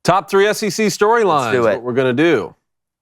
Top 3 SEC storylines. Let's do it. What we're going to do.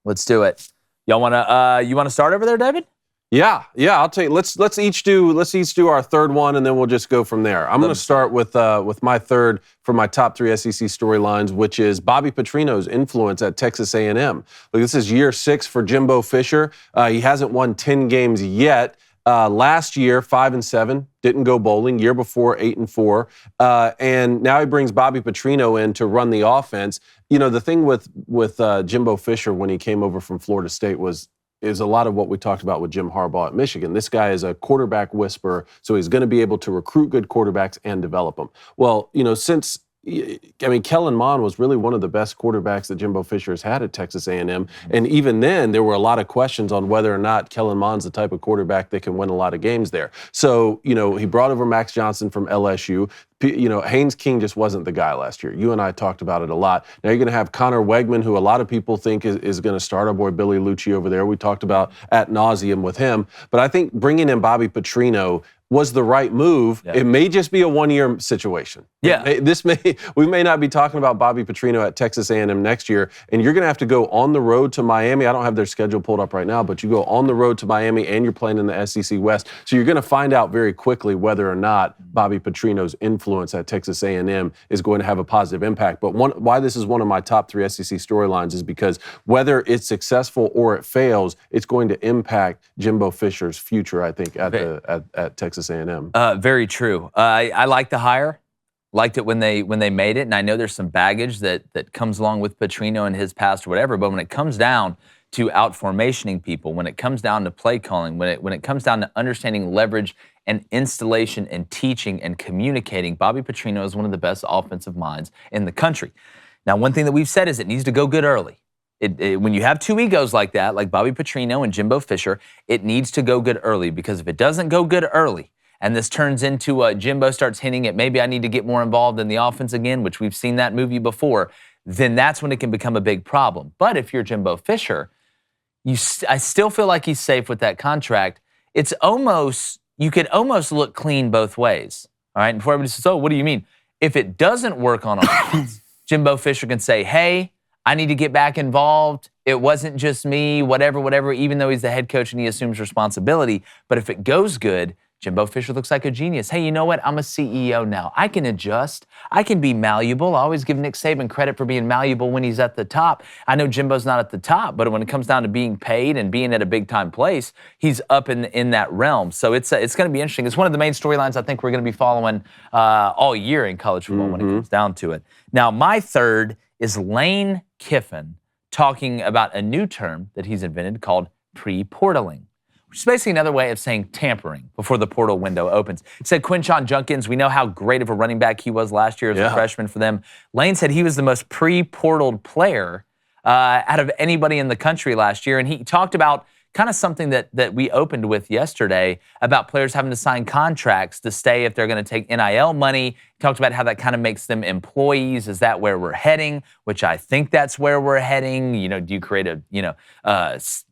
Let's do it. Y'all want to? You want to start over there, David? Yeah. I'll tell you. Let's each do our third one, and then we'll just go from there. I'm going to start with my third for my top 3 SEC storylines, which is Bobby Patrino's influence at Texas A&M. Look, this is year 6 for Jimbo Fisher. He hasn't won 10 games yet. Last year, 5-7, didn't go bowling. Year before, 8-4, and now he brings Bobby Patrino in to run the offense. You know, the thing with Jimbo Fisher when he came over from Florida State is a lot of what we talked about with Jim Harbaugh at Michigan. This guy is a quarterback whisperer, so he's going to be able to recruit good quarterbacks and develop them. Well, you know, Kellen Mond was really one of the best quarterbacks that Jimbo Fisher has had at Texas A&M. And even then, there were a lot of questions on whether or not Kellen Mond's the type of quarterback that can win a lot of games there. So, you know, he brought over Max Johnson from LSU. You know, Haynes King just wasn't the guy last year. You and I talked about it a lot. Now you're going to have Connor Wegman, who a lot of people think is going to start. Our boy Billy Lucci over there. We talked about ad nauseum with him. But I think bringing in Bobby Patrino was the right move. Yeah. It may just be a one-year situation. Yeah. We may not be talking about Bobby Patrino at Texas A&M next year, and you're going to have to go on the road to Miami. I don't have their schedule pulled up right now, but you go on the road to Miami, and you're playing in the SEC West. So you're going to find out very quickly whether or not Bobby Patrino's influence at Texas A&M is going to have a positive impact. But why this is one of my top 3 SEC storylines is because whether it's successful or it fails, it's going to impact Jimbo Fisher's future, I think, at Texas A&M. Very true. I like the hire. Liked it when they made it, and I know there's some baggage that comes along with Petrino and his past or whatever. But when it comes down to out-formationing people, when it comes down to play calling, when it comes down to understanding leverage and installation and teaching and communicating, Bobby Patrino is one of the best offensive minds in the country. Now, one thing that we've said is it needs to go good early. When you have 2 egos like that, like Bobby Patrino and Jimbo Fisher, it needs to go good early, because if it doesn't go good early, and this turns into Jimbo starts hinting at maybe I need to get more involved in the offense again, which we've seen that movie before, then that's when it can become a big problem. But if you're Jimbo Fisher, I still feel like he's safe with that contract. You could almost look clean both ways. All right, and before everybody says, oh, what do you mean? If it doesn't work on offense, Jimbo Fisher can say, hey, I need to get back involved. It wasn't just me, whatever, even though he's the head coach and he assumes responsibility. But if it goes good, Jimbo Fisher looks like a genius. Hey, you know what? I'm a CEO now. I can adjust. I can be malleable. I always give Nick Saban credit for being malleable when he's at the top. I know Jimbo's not at the top, but when it comes down to being paid and being at a big-time place, he's up in that realm. So it's going to be interesting. It's one of the main storylines I think we're going to be following all year in college football when it comes down to it. Now, my third is Lane Kiffin talking about a new term that he's invented called pre-portaling, which is basically another way of saying tampering before the portal window opens. He said Quinshon Judkins, we know how great of a running back he was last year as a freshman for them. Lane said he was the most pre-portaled player out of anybody in the country last year, and he talked about kind of something that we opened with yesterday about players having to sign contracts to stay if they're going to take NIL money. He talked about how that kind of makes them employees. Is that where we're heading? Which I think that's where we're heading. You know, do you create a,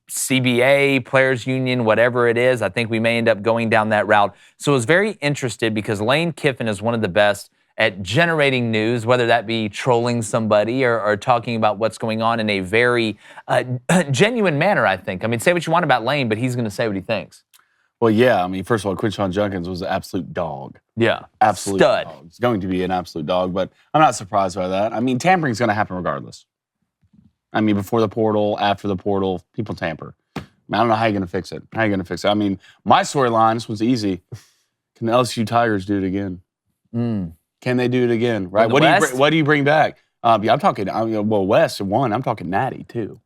CBA, players union, whatever it is? I think we may end up going down that route. So I was very interested because Lane Kiffin is one of the best at generating news, whether that be trolling somebody or talking about what's going on in a very genuine manner, I think. I mean, say what you want about Lane, but he's going to say what he thinks. Well, yeah. I mean, first of all, Quinshon Judkins was an absolute dog. Yeah. Absolute stud. Dog. He's going to be an absolute dog, but I'm not surprised by that. I mean, tampering's going to happen regardless. I mean, before the portal, after the portal, people tamper. I don't know how you're going to fix it. I mean, my storylines was easy. Can the LSU Tigers do it again? Can they do it again? Right? What do you bring back? I'm talking. West one. I'm talking Natty too.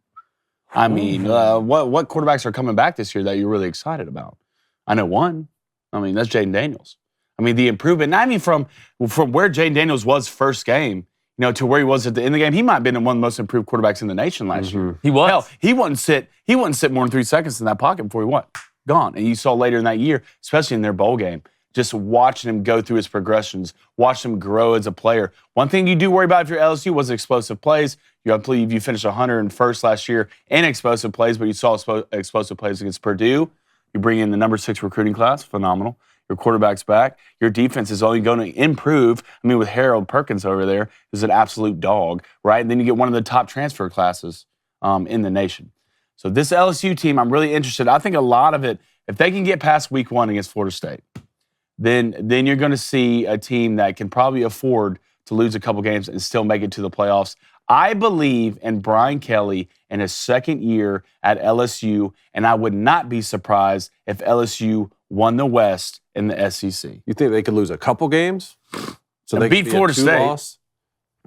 I mean, what quarterbacks are coming back this year that you're really excited about? I know one. I mean, that's Jaden Daniels. I mean, the improvement. I mean, from where Jaden Daniels was first game, to where he was at the end of the game, he might have been one of the most improved quarterbacks in the nation last year. He was. Hell, he wouldn't sit more than 3 seconds in that pocket before he gone. And you saw later in that year, especially in their bowl game, just watching him go through his progressions, watch him grow as a player. One thing you do worry about if you're LSU was explosive plays. I believe you finished 101st last year in explosive plays, but you saw explosive plays against Purdue. You bring in the number 6 recruiting class, phenomenal. Your quarterback's back. Your defense is only going to improve. I mean, with Harold Perkins over there, who's an absolute dog, right? And then you get one of the top transfer classes in the nation. So this LSU team, I'm really interested. I think a lot of it, if they can get past week 1 against Florida State, then you're going to see a team that can probably afford to lose a couple games and still make it to the playoffs. I believe in Brian Kelly in his second year at LSU, and I would not be surprised if LSU won the West in the SEC. You think they could lose a couple games? So they beat could be Florida State. Loss?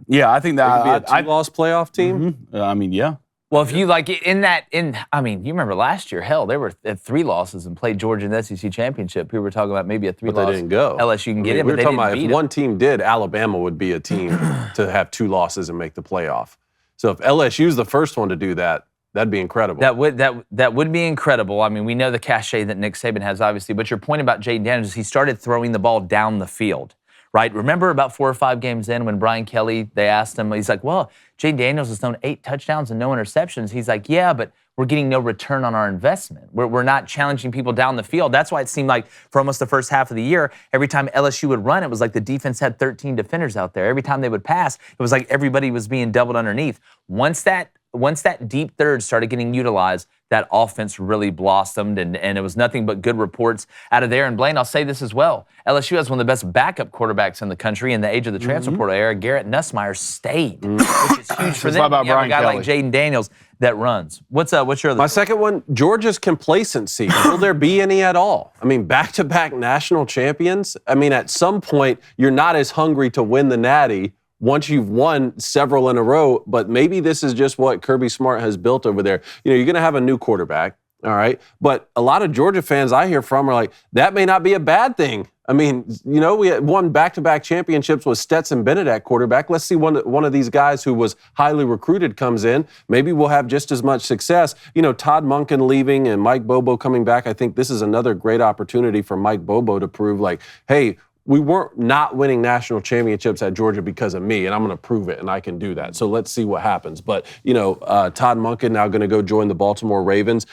Yeah, I think that They could be a 2-loss playoff team? Mm-hmm. I mean, yeah. Well, if you like you remember last year, hell, they were at 3 losses and played Georgia in the SEC championship. People were talking about maybe a 3-loss. But they didn't go. LSU can get in, we but were they talking didn't about beat if them. one team did, Alabama would be a team to have 2 losses and make the playoff. So if LSU's the first one to do that, that'd be incredible. That would be incredible. I mean, we know the cachet that Nick Saban has, obviously, but your point about Jaden Daniels is he started throwing the ball down the field, right? Remember about 4 or 5 games in when Brian Kelly, they asked him, he's like, well, Jaden Daniels has thrown 8 touchdowns and no interceptions. He's like, yeah, but we're getting no return on our investment. We're not challenging people down the field. That's why it seemed like for almost the first half of the year, every time LSU would run, it was like the defense had 13 defenders out there. Every time they would pass, it was like everybody was being doubled underneath. Once that deep third started getting utilized, that offense really blossomed, and it was nothing but good reports out of there. And Blaine, I'll say this as well. LSU has one of the best backup quarterbacks in the country in the age of the transfer portal era. Garrett Nussmeier stayed, which is huge for them. How about Brian a guy Kelly? like Jaden Daniels that runs. What's your other? My second one, Georgia's complacency. Will there be any at all? I mean, back-to-back national champions. I mean, at some point, you're not as hungry to win the Natty once you've won several in a row, but maybe this is just what Kirby Smart has built over there. You know, you're going to have a new quarterback, all right? But a lot of Georgia fans I hear from are like, that may not be a bad thing. I mean, you know, we had won back-to-back championships with Stetson Bennett at quarterback. Let's see one of these guys who was highly recruited comes in. Maybe we'll have just as much success. You know, Todd Monken leaving and Mike Bobo coming back. I think this is another great opportunity for Mike Bobo to prove like, hey, we weren't not winning national championships at Georgia because of me, and I'm going to prove it, and I can do that. So let's see what happens. But, you know, Todd Monken now going to go join the Baltimore Ravens.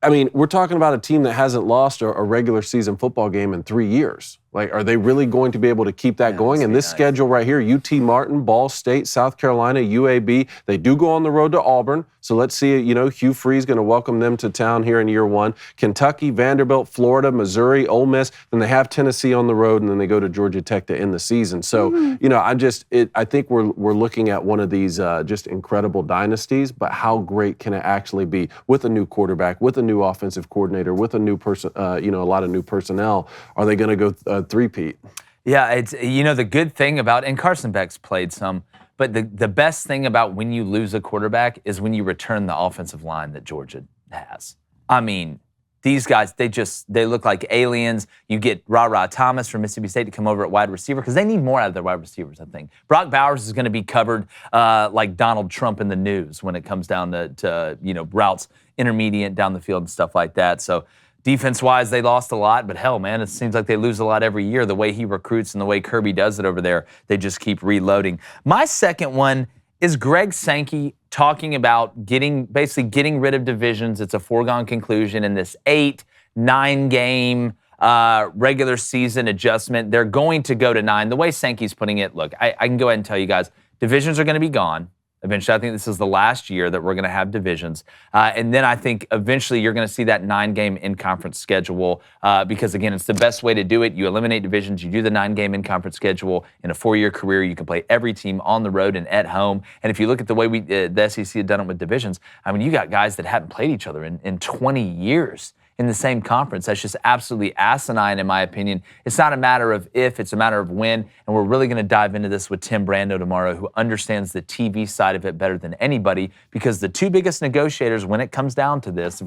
I mean, we're talking about a team that hasn't lost a regular season football game in 3 years. Like, are they really going to be able to keep that going? And this schedule right here, UT Martin, Ball State, South Carolina, UAB, they do go on the road to Auburn. So let's see, you know, Hugh Freeze going to welcome them to town here in year 1. Kentucky, Vanderbilt, Florida, Missouri, Ole Miss. Then they have Tennessee on the road, and then they go to Georgia Tech to end the season. So, you know, I think we're looking at one of these just incredible dynasties, but how great can it actually be with a new quarterback, with a new offensive coordinator, with a new person, you know, a lot of new personnel? Are they going to go three-peat? Yeah, it's, you know, the good thing about, and Carson Beck's played some, but the best thing about when you lose a quarterback is when you return the offensive line that Georgia has. I mean, these guys, they look like aliens. You get Ra Thomas from Mississippi State to come over at wide receiver because they need more out of their wide receivers, I think. Brock Bowers is going to be covered like Donald Trump in the news when it comes down to you know, routes, intermediate down the field and stuff like that. So defense-wise, they lost a lot, but hell, man, it seems like they lose a lot every year. The way he recruits and the way Kirby does it over there, they just keep reloading. My second one is Greg Sankey talking about basically getting rid of divisions. It's a foregone conclusion in this 8-9 game regular season adjustment. They're going to go to 9. The way Sankey's putting it, look, I can go ahead and tell you guys, divisions are going to be gone. Eventually, I think this is the last year that we're going to have divisions. And then I think eventually you're going to see that 9-game in-conference schedule because, again, it's the best way to do it. You eliminate divisions. You do the 9-game in-conference schedule. In a 4-year career, you can play every team on the road and at home. And if you look at the way the SEC had done it with divisions, I mean, you got guys that haven't played each other in 20 years in the same conference. That's just absolutely asinine, in my opinion. It's not a matter of if, it's a matter of when. And we're really going to dive into this with Tim Brando tomorrow, who understands the TV side of it better than anybody, because the 2 biggest negotiators when it comes down to this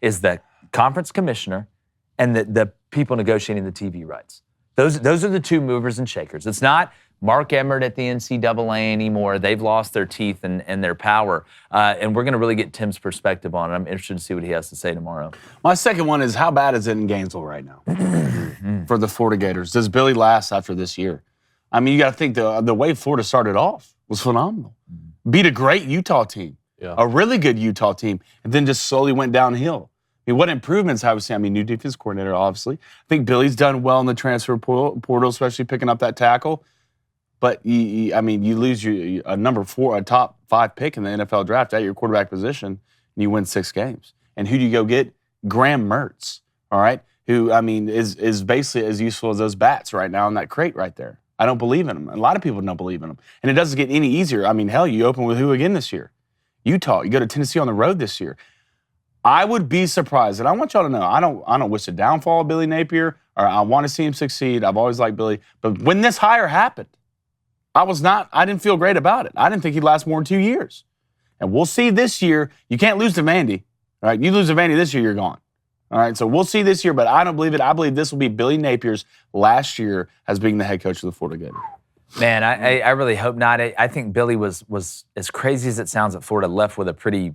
is the conference commissioner and the people negotiating the TV rights. Those are the 2 movers and shakers. It's not Mark Emmert at the NCAA anymore. They've lost their teeth and their power. And we're going to really get Tim's perspective on it. I'm interested to see what he has to say tomorrow. My second one is, how bad is it in Gainesville right now for the Florida Gators? Does Billy last after this year? I mean, you got to think the way Florida started off was phenomenal. Beat a great Utah team, a really good Utah team, and then just slowly went downhill. I mean, what improvements have we seen? I mean, new defense coordinator, obviously. I think Billy's done well in the transfer portal, especially picking up that tackle. But, you lose a top 5 pick in the NFL draft at your quarterback position, and you win 6 games. And who do you go get? Graham Mertz, all right? Who, is basically as useful as those bats right now in that crate right there. I don't believe in him. A lot of people don't believe in him. And it doesn't get any easier. I mean, hell, you open with who again this year? Utah. You go to Tennessee on the road this year. I would be surprised, and I want y'all to know, I don't wish the downfall of Billy Napier, or I want to see him succeed. I've always liked Billy. But when this hire happened, I didn't feel great about it. I didn't think he'd last more than 2 years. And we'll see this year. You can't lose to Vandy. All right? You lose to Vandy this year, you're gone. All right, so we'll see this year, but I don't believe it. I believe this will be Billy Napier's last year as being the head coach of the Florida Gators. Man, I really hope not. I think Billy was as crazy as it sounds at Florida, left with a pretty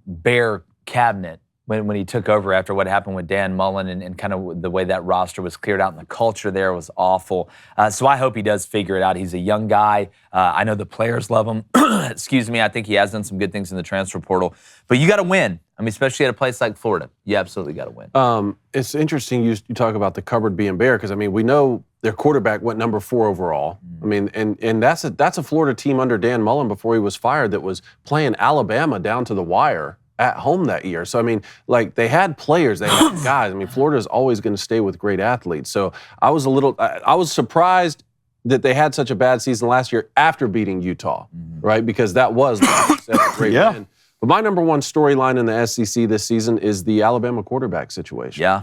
bare cabinet when he took over after what happened with Dan Mullen and kind of the way that roster was cleared out and the culture there was awful. So I hope he does figure it out. He's a young guy. I know the players love him. Excuse me. I think he has done some good things in the transfer portal. But you got to win. Especially at a place like Florida. You absolutely got to win. It's interesting you talk about the cupboard being bare because, we know their quarterback went number 4 overall. And that's a Florida team under Dan Mullen before he was fired that was playing Alabama down to the wire at home that year. So, they had players, they had guys. Florida's always going to stay with great athletes. So I was surprised that they had such a bad season last year after beating Utah, right? Because that was, like you said, a great win. But my number one storyline in the SEC this season is the Alabama quarterback situation. Yeah.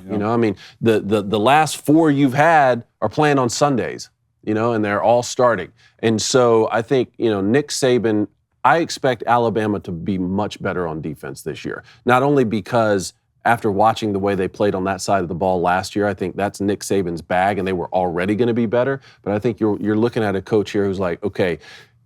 The last 4 you've had are playing on Sundays, and they're all starting. And so I think, Nick Saban, I expect Alabama to be much better on defense this year. Not only because after watching the way they played on that side of the ball last year, I think that's Nick Saban's bag and they were already going to be better. But I think you're looking at a coach here who's like, okay,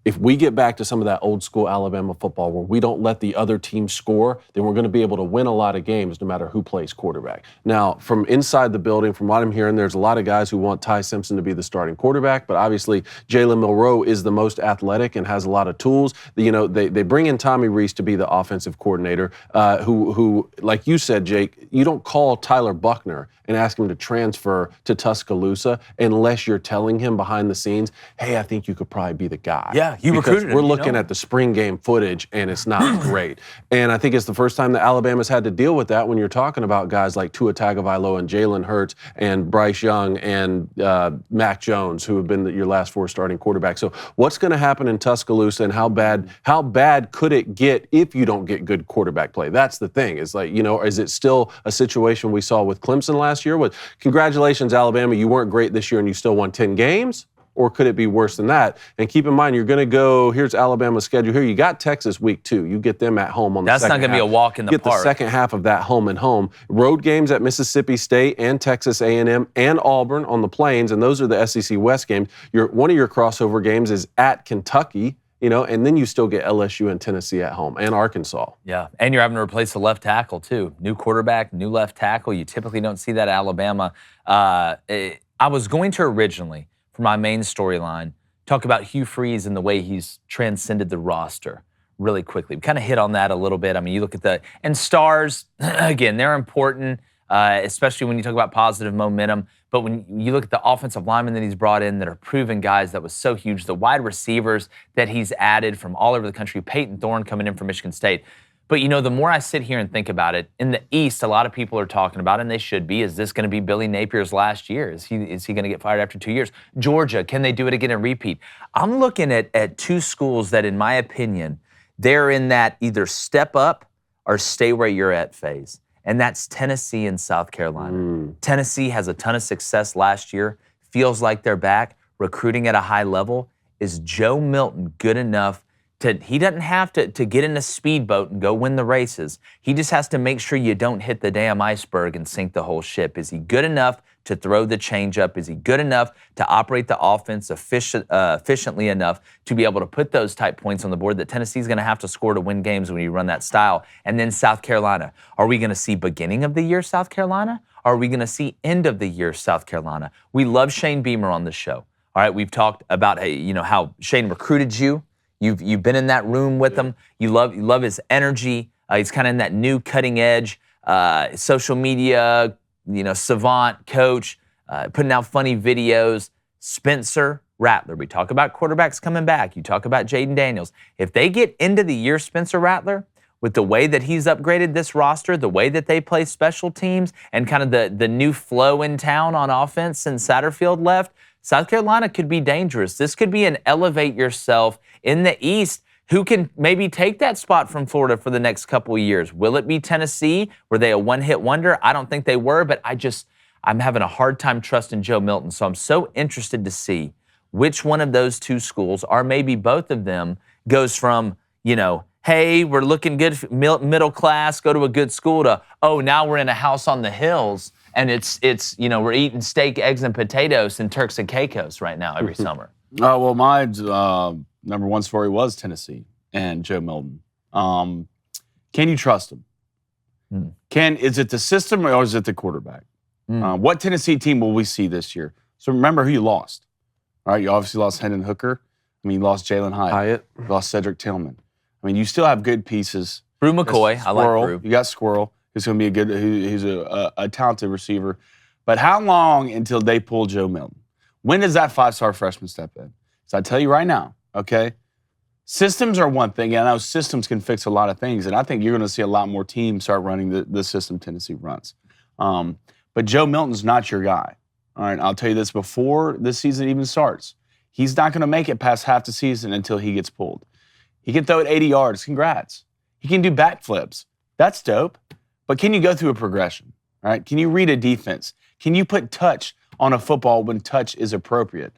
if we get back to some of that old school Alabama football where we don't let the other team score, then we're going to be able to win a lot of games no matter who plays quarterback. Now, from inside the building, from what I'm hearing, there's a lot of guys who want Ty Simpson to be the starting quarterback, but obviously Jalen Milroe is the most athletic and has a lot of tools. They bring in Tommy Rees to be the offensive coordinator, who, like you said, Jake, you don't call Tyler Buckner and ask him to transfer to Tuscaloosa unless you're telling him behind the scenes, hey, I think you could probably be the guy. Yeah, you recruited him. We're looking at the spring game footage, and it's not great. And I think it's the first time that Alabama's had to deal with that when you're talking about guys like Tua Tagovailoa and Jalen Hurts and Bryce Young and Mac Jones, who have been your last 4 starting quarterbacks. So what's going to happen in Tuscaloosa, and how bad could it get if you don't get good quarterback play? That's the thing. It's like, is it still a situation we saw with Clemson last year? With congratulations, Alabama, you weren't great this year and you still won 10 games? Or could it be worse than that? And keep in mind, you're going to go, here's Alabama's schedule here. You got Texas week 2. You get them at home on the second half. That's not going to be a walk in the park. Get the second half of that home and home. Road games at Mississippi State and Texas A&M and Auburn on the Plains, and those are the SEC West games. One of your crossover games is at Kentucky, and then you still get LSU and Tennessee at home and Arkansas. Yeah, and you're having to replace the left tackle too. New quarterback, new left tackle. You typically don't see that at Alabama. I was going to originally, for my main storyline, talk about Hugh Freeze and the way he's transcended the roster really quickly. We kind of hit on that a little bit. You look at and stars, again, they're important, especially when you talk about positive momentum. But when you look at the offensive linemen that he's brought in that are proven guys, that was so huge. The wide receivers that he's added from all over the country, Peyton Thorne coming in from Michigan State. But, the more I sit here and think about it, in the East, a lot of people are talking about, and they should be, is this going to be Billy Napier's last year? Is he going to get fired after 2 years? Georgia, can they do it again and repeat? I'm looking at 2 schools that, in my opinion, they're in that either step up or stay where you're at phase. And that's Tennessee and South Carolina. Tennessee has a ton of success last year, feels like they're back, recruiting at a high level. Is Joe Milton good enough he doesn't have to get in a speedboat and go win the races. He just has to make sure you don't hit the damn iceberg and sink the whole ship. Is he good enough to throw the changeup? Is he good enough to operate the offense efficiently enough to be able to put those type points on the board that Tennessee's going to have to score to win games when you run that style? And then South Carolina. Are we going to see beginning of the year South Carolina? Or are we going to see end of the year South Carolina? We love Shane Beamer on the show. All right, we've talked about how Shane recruited you. You've been in that room with him. You love his energy. He's kind of in that new cutting edge social media, savant coach, putting out funny videos. Spencer Rattler. We talk about quarterbacks coming back. You talk about Jaden Daniels. If they get into the year Spencer Rattler, with the way that he's upgraded this roster, the way that they play special teams, and kind of the new flow in town on offense since Satterfield left, South Carolina could be dangerous. This could be an elevate yourself in the East. Who can maybe take that spot from Florida for the next couple of years? Will it be Tennessee? Were they a one-hit wonder? I don't think they were, but I'm having a hard time trusting Joe Milton. So I'm so interested to see which one of those two schools, or maybe both of them, goes from, hey, we're looking good, middle class, go to a good school, to, oh, now we're in a house on the hills, and it's we're eating steak, eggs, and potatoes and Turks and Caicos right now every summer. Well, my number one story was Tennessee and Joe Milton. Can you trust him? Is it the system or is it the quarterback? What Tennessee team will we see this year? So remember who you lost. All right, you obviously lost Hendon Hooker. You lost Jalen Hyatt. You lost Cedric Tillman. You still have good pieces. Brew McCoy, I like Brew. You got Squirrel, who's going to be he's a talented receiver. But how long until they pull Joe Milton? When does that 5-star freshman step in? So I tell you right now, okay? Systems are one thing, and I know systems can fix a lot of things, and I think you're going to see a lot more teams start running the system Tennessee runs. But Joe Milton's not your guy. All right, I'll tell you this before this season even starts. He's not going to make it past half the season until he gets pulled. He can throw it 80 yards. Congrats. He can do backflips. That's dope. But can you go through a progression? All right? Can you read a defense? Can you put touch on a football when touch is appropriate?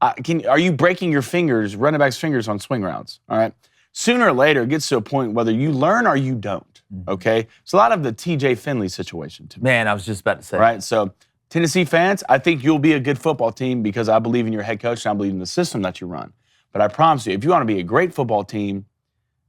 Are you breaking your fingers, running back's fingers on swing routes? All right? Sooner or later, it gets to a point whether you learn or you don't. Okay? It's a lot of the TJ Finley situation to me. Man, I was just about to say. Right? So, Tennessee fans, I think you'll be a good football team because I believe in your head coach and I believe in the system that you run. But I promise you, if you want to be a great football team,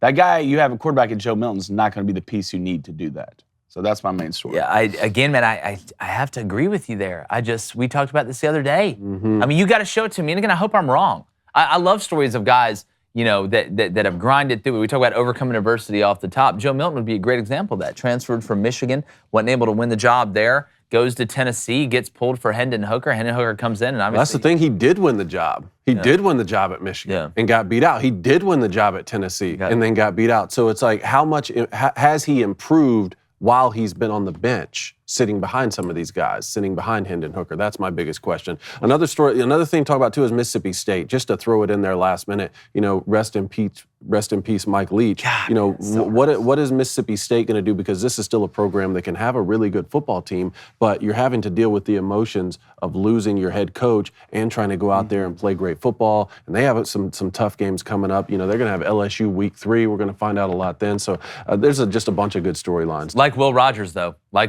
that guy you have a quarterback in Joe Milton is not going to be the piece you need to do that. So that's my main story. Yeah, I have to agree with you there. We talked about this the other day. You got to show it to me, and again, I hope I'm wrong. I love stories of guys, that have grinded through it. We talk about overcoming adversity off the top. Joe Milton would be a great example of that. Transferred from Michigan, wasn't able to win the job there. Goes to Tennessee, gets pulled for Hendon Hooker. Hendon Hooker comes in, and obviously that's the thing. He did win the job. He did win the job at Michigan and got beat out. He did win the job at Tennessee and then got beat out. So it's like, how much has he improved while he's been on the bench, sitting behind some of these guys, sitting behind Hendon Hooker? That's my biggest question. Another thing to talk about too is Mississippi State. Just to throw it in there last minute, rest in peace, Mike Leach. God, what is Mississippi State going to do? Because this is still a program that can have a really good football team, but you're having to deal with the emotions of losing your head coach and trying to go out there and play great football. And they have some tough games coming up. They're going to have LSU week 3. We're going to find out a lot then. So there's just a bunch of good storylines. Like Will Rogers, though. I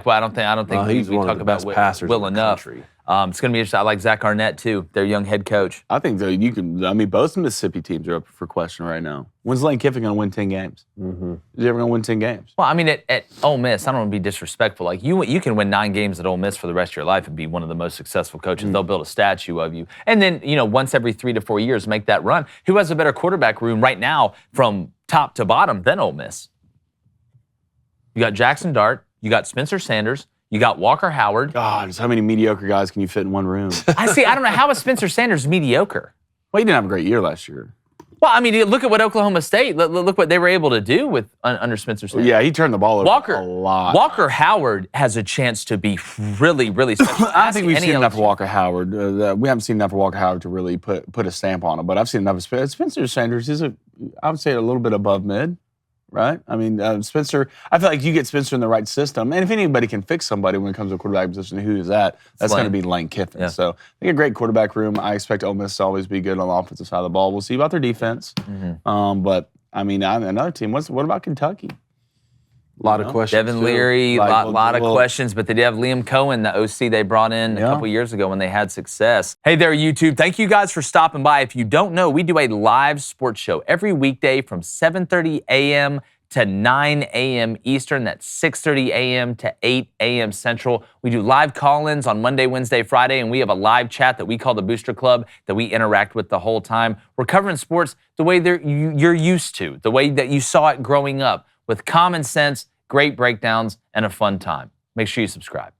don't think he's we one talk of the about best passers Will in the enough. country. It's going to be interesting. I like Zach Arnett, too, their young head coach. I think that you can. Both Mississippi teams are up for question right now. When's Lane Kiffin going to win 10 games? Is he ever going to win 10 games? Well, at Ole Miss, I don't want to be disrespectful. You can win 9 games at Ole Miss for the rest of your life and be one of the most successful coaches. They'll build a statue of you. And then, once every 3 to 4 years, make that run. Who has a better quarterback room right now from top to bottom than Ole Miss? You got Jackson Dart. You got Spencer Sanders. You got Walker Howard. God, how many mediocre guys can you fit in one room? I don't know. How is Spencer Sanders mediocre? Well, he didn't have a great year last year. Well, look at what Oklahoma State, look what they were able to do under Spencer Sanders. Yeah, he turned the ball over a lot. Walker Howard has a chance to be really, really special. I don't think we've seen enough of Walker Howard. We haven't seen enough of Walker Howard to really put a stamp on him, but I've seen enough of Spencer Sanders. I would say a little bit above mid. Right? Spencer, I feel like you get Spencer in the right system. And if anybody can fix somebody when it comes to a quarterback position, who is that? That's going to be Lane Kiffin. Yeah. So I think a great quarterback room. I expect Ole Miss to always be good on the offensive side of the ball. We'll see about their defense. But, another team, what about Kentucky? A lot of questions. Devin Leary, a lot of questions, but they did have Liam Cohen, the OC they brought in a couple years ago when they had success. Hey there, YouTube. Thank you guys for stopping by. If you don't know, we do a live sports show every weekday from 7:30 a.m. to 9 a.m. Eastern. That's 6:30 a.m. to 8 a.m. Central. We do live call-ins on Monday, Wednesday, Friday, and we have a live chat that we call the Booster Club that we interact with the whole time. We're covering sports the way you're used to, the way that you saw it growing up. with common sense, great breakdowns, and a fun time. Make sure you subscribe.